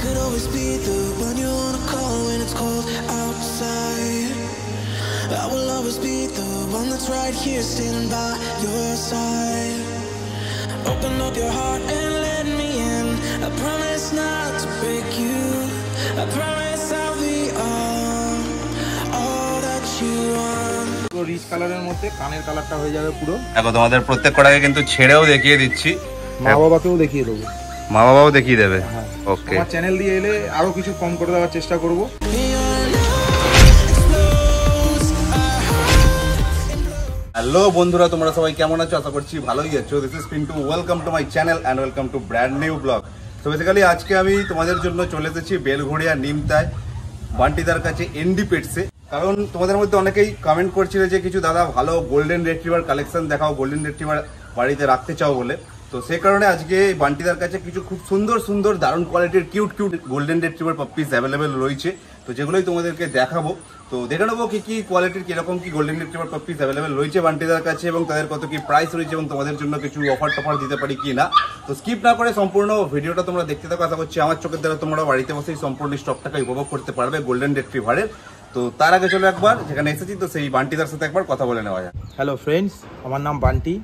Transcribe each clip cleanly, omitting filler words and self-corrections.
could always be the one you wanna call when it's cold outside. I will always be the one that's right here standing by your side. Open up your heart and let me in. I promise not to break you. I promise I'll be all that you want. পুরো rich কালারের মধ্যে কানের কালারটা হয়ে যাবে পুরো। দেখো তোমাদের প্রত্যেকটাকে কিন্তু ছেড়েও দেখিয়ে দিচ্ছি, মা বাবাকেও দেখিয়ে দেবো, মা বাবাও দেখিয়ে দেবে। ওকে, আমার চ্যানেল দিয়ে এলে আরো কিছু কম করে দেওয়ার চেষ্টা করব। হ্যালো বন্ধুরা, তোমরা সবাই কেমন আছো? আশা করছি ভালোই আছো। This is Pintu, welcome to my channel and welcome to brand new blog. তো বেসিক্যালি আজকে আমি তোমাদের জন্য চলে এসেছি বেলঘড়িয়া নিমতায় বান্টিদার কাছে এনডি পেটসে। কারণ তোমাদের মধ্যে অনেকেই কমেন্ট করছিলে যে কিছু দাদা ভালো গোল্ডেন রিট্রিভার কালেকশন দেখাও, গোল্ডেন রিট্রিভার বাড়িতে রাখতে চাও বলে। তো সেই কারণে আজকে বান্টিদার কাছে কিছু খুব সুন্দর সুন্দর দারুণ কোয়ালিটির কিউট গোল্ডেন রিট্রিভার পাপ্পিস অ্যাভেলেবেল রয়েছে। তো যেগুলোই তোমাদেরকে দেখাবো। তো দেখে নেবো কি কোয়ালিটির কিরকম কি গোল্ডেন রিট্রিভার পাপ্পিস অ্যাভেলেবেল রয়েছে বান্টিদার কাছে এবং তাদের কত কি প্রাইস রয়েছে এবং তোমাদের জন্য কিছু অফার টফার দিতে পারি কি না। তো স্কিপ না করে সম্পূর্ণ ভিডিওটা তোমরা দেখতে থাকো। আশা করছি আমার চোখের দ্বারা তোমরা বাড়িতে বসেই সম্পূর্ণ স্টকটাকে উপভোগ করতে পারবে গোল্ডেন রিট্রিভারের। তো তার আগে চলো একবার যেখানে এসেছি তো সেই বান্টিদার সাথে একবার কথা বলে নেওয়া যায়। হ্যালো ফ্রেন্ডস, আমার নাম বান্টি,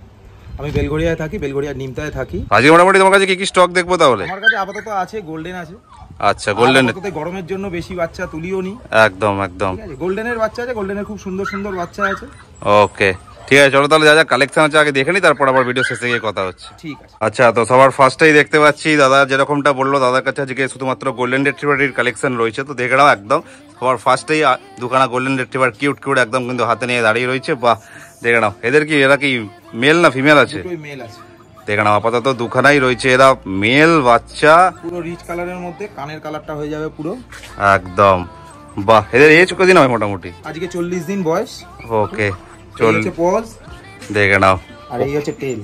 আমি বেলঘড়িয়ায় থাকি, বেলঘড়িয়ার নিমতায় থাকি। আজকে মোটামুটি তোমার কাছে কি স্টক দেখবো তাহলে? আমার কাছে আপাতত আছে গোল্ডেন আছে। আচ্ছা, গোল্ডেন গরমের জন্য বেশি বাচ্চা তুলিও নি। একদম একদম গোল্ডেনের বাচ্চা আছে, গোল্ডেনের খুব সুন্দর সুন্দর বাচ্চা আছে। ওকে ঠিক আছে, চলো তাহলে যা যা কালেকশন আছে আগে দেখে নি, তারপর আবার ভিডিও শেষে গিয়ে কথা হচ্ছে। ঠিক আছে। আচ্ছা, তো সবার ফার্স্টেই দেখতে পাচ্ছি দাদা যেরকমটা বললো, দাদার কাছে আজকে শুধুমাত্র গোল্ডেন রিট্রিভারের কালেকশন রয়েছে। তো দেখে নাও একদম সবার ফার্স্টেই দুখানা গোল্ডেন রিট্রিভার কিউট একদম কিন্তু হাতে নিয়ে দাঁড়িয়ে রয়েছে। বাহ, দেখে নাও এরা কি মেল না ফিমেল আছে? মেল আছে। দেখে নাও আপাতত দুখানাই রয়েছে, এরা মেল বাচ্চা, পুরো রিচ কালারের মধ্যে কানের কালারটা হয়ে যাবে পুরো একদম। বাহ, এদের এজ কতদিন হয় মোটামুটি? আজকে 40 দিন বয়স। ওকে, পজ দেখে নাও। আর এই হচ্ছে টেল।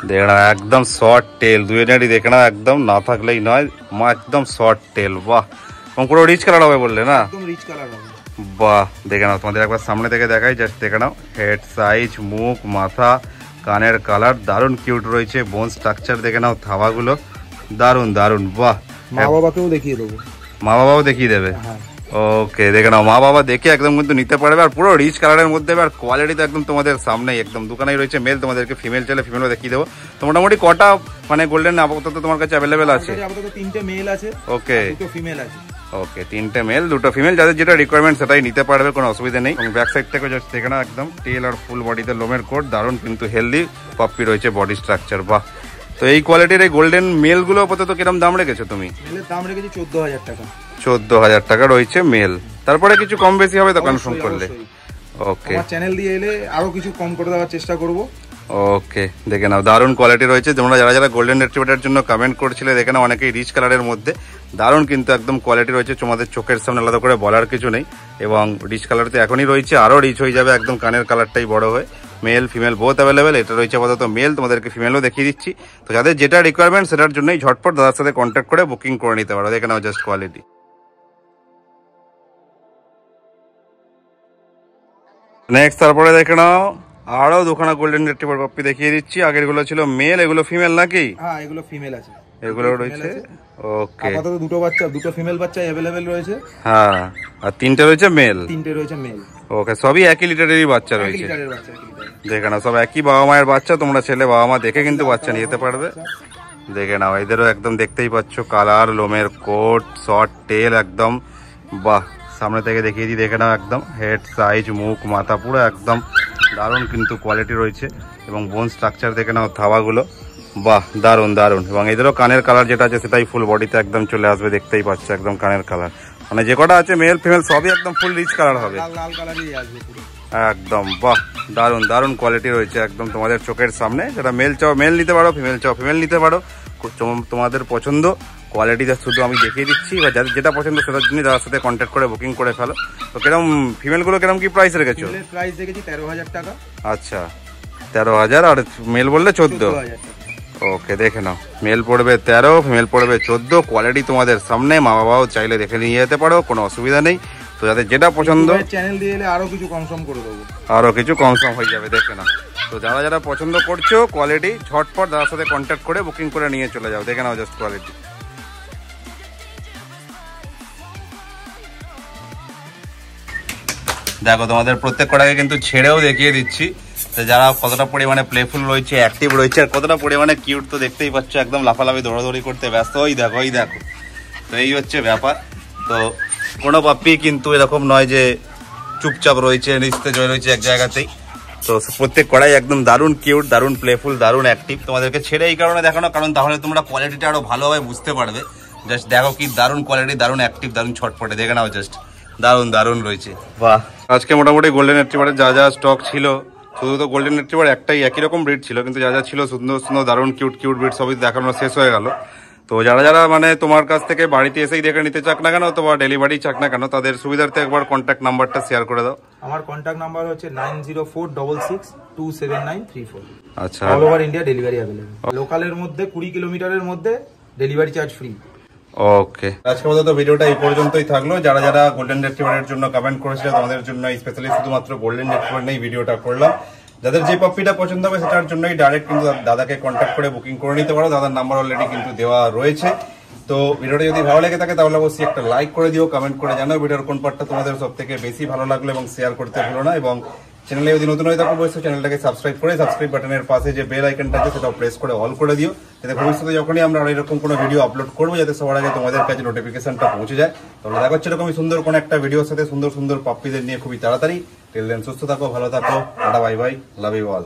দেখে নাও একদম শর্ট টেল, দুজনেরই দেখে নাও একদম না থাকলেই নয়, একদম শর্ট টেল। বাহ, এবং পুরো রিচ কালার হবে বললে না? একদম রিচ কালার হবে। বাহ, দেখে নাও তোমাদের একবার সামনে থেকে দেখাই, জাস্ট দেখে নাও হেড সাইজ, মুখ, মাথা, কানের কালার দারুণ কিউট রয়েছে। বোন স্ট্রাকচার দেখে নাও, থাবাগুলো দারুণ দারুণ। বাহ, মা বাবাকেও দেখিয়ে দেবো, মা বাবাও দেখিয়ে দেবে। ওকে, দেখে নাও মা বাবা দেখে একদম কিন্তু নিতে পারবে। আর পুরো রিচ কালারের মধ্যে আর কোয়ালিটি তো একদম তোমাদের সামনেই, একদম দোকানেই রয়েছে মেল, তোমাদেরকে ফিমেল চাইলে ফিমেলও দেখিয়ে দেবো। তো মোটামুটি কটা মানে গোল্ডেন আপাতত তোমার কাছে অ্যাভেলেবেল আছে? আপাতত 3টে মেল আছে। ওকে, 2টো ফিমেল আছে। ওকে, 3টে মেল 2টো ফিমেল, যাদের যেটা রিকোয়ারমেন্ট সেটাই নিতে পারবে, কোনো অসুবিধা নেই। এবং ব্যাক সাইড থেকে জাস্ট দেখে নাও একদম টেল আর ফুল বডিতে লোমের কোট, দারুণ কিন্তু হেলদি পাপ্পি রয়েছে বডি স্ট্রাকচার। বাহ, তো এই কোয়ালিটির এই গোল্ডেন মেলগুলো আপাতত কিরকম দাম রেখেছো তুমি? মেলের দাম রেখেছি 14,000 টাকা। 14,000 টাকা রয়েছে মেল, তারপরে কিছু কম বেশি হবে তো কনফার্ম করলে? ওকে, আমার চ্যানেল দিয়ে এলে আরো কিছু কম করে দেওয়ার চেষ্টা করব। ওকে, দেখে নাও দারুণ কোয়ালিটি রয়েছে। তোমরা যারা যারা গোল্ডেন রিট্রিভারের জন্য কমেন্ট করছিলে, দেখে নাও অনেকেই রিচ কালারের মধ্যে দারুণ কিন্তু একদম কোয়ালিটি রয়েছে। তোমাদের চোখের সামনে আলাদা করে বলার কিছু নেই। এবং রিচ কালার তো এখনই রয়েছে, আরো রিচ হয়ে যাবে একদম কানের কালারটাই বড় হয়ে। Male female both available. এটা রয়েছে আপাতত মেল, তোমাদেরকে ফিমেলও দেখিয়ে দিচ্ছি। তো যাদের যেটা রিকোয়ারমেন্ট সেটার জন্যই ঝটপট দাদার সাথে কন্ট্যাক্ট করে বুকিং করে নিতে পারো। দেখে নাও জাস্ট কোয়ালিটি। নেক্সট তারপরে দেখে নাও আরো দুখানা গোল্ডেন রিট্রিভার পাপ্পি দেখিয়ে দিচ্ছি। আগের গুলো ছিল মেল, এগুলো ফিমেল নাকি? হ্যাঁ, এগুলো ফিমেল আছে, এগুলো রয়েছে। ওকে, আপাতত 2টো ফিমেল বাচ্চা अवेलेबल রয়েছে। হ্যাঁ, আর 3টে রয়েছে মেল। 3টে রয়েছে মেল। ওকে, সবই একই লিটারেরই বাচ্চা রয়েছে। দেখে নাও সব একই বাবা মায়ের বাচ্চা, তোমরা ছেলে বাবা মা দেখে কিন্তু বাচ্চা নিয়ে যেতে পারবে। দেখে নাও এদেরও একদম দেখতেই পাচ্ছ কালার, লোমের কোট, শর্ট টেল একদম। বাহ, সামনে থেকে দেখিয়ে দিই, দেখে নাও একদম হেড সাইজ, মুখ, মাথা পুরো একদম দারুণ কিন্তু কোয়ালিটি রয়েছে। এবং বোন স্ট্রাকচার দেখে নাও, থাবাগুলো বাহ দারুণ দারুণ। এবং এদেরও কানের কালার যেটা আছে সেটাই ফুল বডিতে একদম চলে আসবে, দেখতেই পাচ্ছ একদম কানের কালার। মানে যে কটা আছে মেল ফিমেল সবই একদম ফুল রিচ কালার হবে একদম। বাহ, দারুণ দারুণ কোয়ালিটি রয়েছে একদম তোমাদের চোখের সামনে। যেটা মেল চাও মেল নিতে পারো, ফিমেল চাও ফিমেল নিতে পারো, তোমাদের পছন্দ। কোয়ালিটিটা শুধু আমি দেখিয়ে দিচ্ছি, বা যাদের যেটা পছন্দ সেটার জন্য যার সাথে কন্ট্যাক্ট করে বুকিং করে ফেলো। তো কিরকম ফিমেলগুলো কিরকম কি প্রাইস রেখেছো? প্রাইস রেখেছি 13,000 টাকা। আচ্ছা, 13,000 আর মেল বললে 14,000। ওকে, দেখে নাও মেল পড়বে 13, ফিমেল পড়বে 14। কোয়ালিটি তোমাদের সামনে, মা বাবাও চাইলে দেখে নিয়ে যেতে পারো, কোনো অসুবিধা নেই। তো যাদের যেটা পছন্দ চ্যানেল দিয়ে এলে আরো কিছু কনফার্ম করে দেবো, আরো কিছু কনফার্ম হয়ে যাবে। দেখে নাও, তো যারা যারা পছন্দ করছো কোয়ালিটি ঝটপট দাদার সাথে কন্ট্যাক্ট করে বুকিং করে নিয়ে চলে যাও। দেখে নাও জাস্ট কোয়ালিটি। দেখো তোমাদের প্রত্যেক কটাকে কিন্তু ছেড়েও দেখিয়ে দিচ্ছি, তো যারা কতটা পরিমাণে প্লেফুল রয়েছে, অ্যাক্টিভ রয়েছে, আর কতটা পরিমাণে কিউট তো দেখতেই পাচ্ছ, একদম লাফালাফি দৌড়াদৌড়ি করতে ব্যস্ত। ওই দেখো ওই দেখো, তো এই হচ্ছে ব্যাপার। তো কোনো পাপ্পি কিন্তু এরকম নয় যে চুপচাপ রয়েছে, নিস্তেজ হয়ে রয়েছে এক জায়গাতেই। তো প্রত্যেক কড়াই একদম দারুণ কিউট, দারুণ প্লেফুল, দারুণ অ্যাক্টিভ। তোমাদেরকে ছেড়ে এই কারণে দেখানো, কারণ তাহলে তোমরা কোয়ালিটিটা আরো ভালোভাবে বুঝতে পারবে। জাস্ট দেখো কি দারুণ কোয়ালিটি, দারুণ অ্যাক্টিভ, দারুণ ছটপটে, দেখে নাও জাস্ট দারুণ দারুণ রয়েছে। বাহ, আজকে মোটামুটি গোল্ডেন রিট্রিভারের যা যা স্টক ছিল, শুধু তো গোল্ডেন রিট্রিভার একটাই একই রকম ব্রিড ছিল, কিন্তু যা যা ছিল সুন্দর সুন্দর দারুণ কিউট কিউট ব্রিড সবই দেখানো শেষ হয়ে গেল। তো যারা যারা মানে তোমার কাছ থেকে বাড়িতে এসেই দেখে নিতে চাক না কেন, অথবা ডেলিভারি চাক না কেন, তাদের সুবিধার্থে একবার কন্ট্যাক্ট নাম্বারটা শেয়ার করে দাও। আমার কন্ট্যাক্ট নাম্বার হচ্ছে 9046627934। আচ্ছা, all over India delivery available. লোকালের মধ্যে 20 কিলোমিটারের মধ্যে ডেলিভারি চার্জ ফ্রি। ওকে, আজকে মতো ভিডিওটা এই পর্যন্তই থাকলো। যারা যারা গোল্ডেন রিট্রিভারের জন্য কমেন্ট করেছিল, তোমাদের জন্য স্পেশালি শুধুমাত্র গোল্ডেন রিট্রিভার নিয়ে ভিডিওটা করলাম। যাদের যে পাপ্পিটা পছন্দ হবে সেটার জন্যই ডাইরেক্ট কিন্তু দাদাকে কন্ট্যাক্ট করে বুকিং করে নিতে পারো। দাদার নাম্বার অলরেডি কিন্তু দেওয়া রয়েছে। তো ভিডিওটা যদি ভালো লেগে থাকে তাহলে অবশ্যই একটা লাইক করে দিও, কমেন্ট করে জানাও ভিডিওর কোন পার্টটা তোমাদের সব থেকে বেশি ভালো লাগলো, এবং শেয়ার করতে ভুলো না। এবং চ্যানেলে যদি নতুন হয়ে থাকো অবশ্যই চ্যানেলটাকে সাবস্ক্রাইব করে সাবস্ক্রাইব বাটনের পাশে যে বেল আইকনটা আছে সেটাও প্রেস করে অল করে দিও, যাতে ভবিষ্যতে যখনই আমরা এরকম কোনো ভিডিও আপলোড করবো যাতে সবার আগে তোমাদের কাছে নোটিফিকেশনটা পৌঁছে যায়। তাহলে দেখা হচ্ছে এরকমই সুন্দর কোনো একটা ভিডিওর সাথে সুন্দর সুন্দর পাপ্পিদের নিয়ে খুবই তাড়াতাড়ি। টিল দেন সুস্থ থাকো, ভালো থাকো, tata, bye bye, love you all.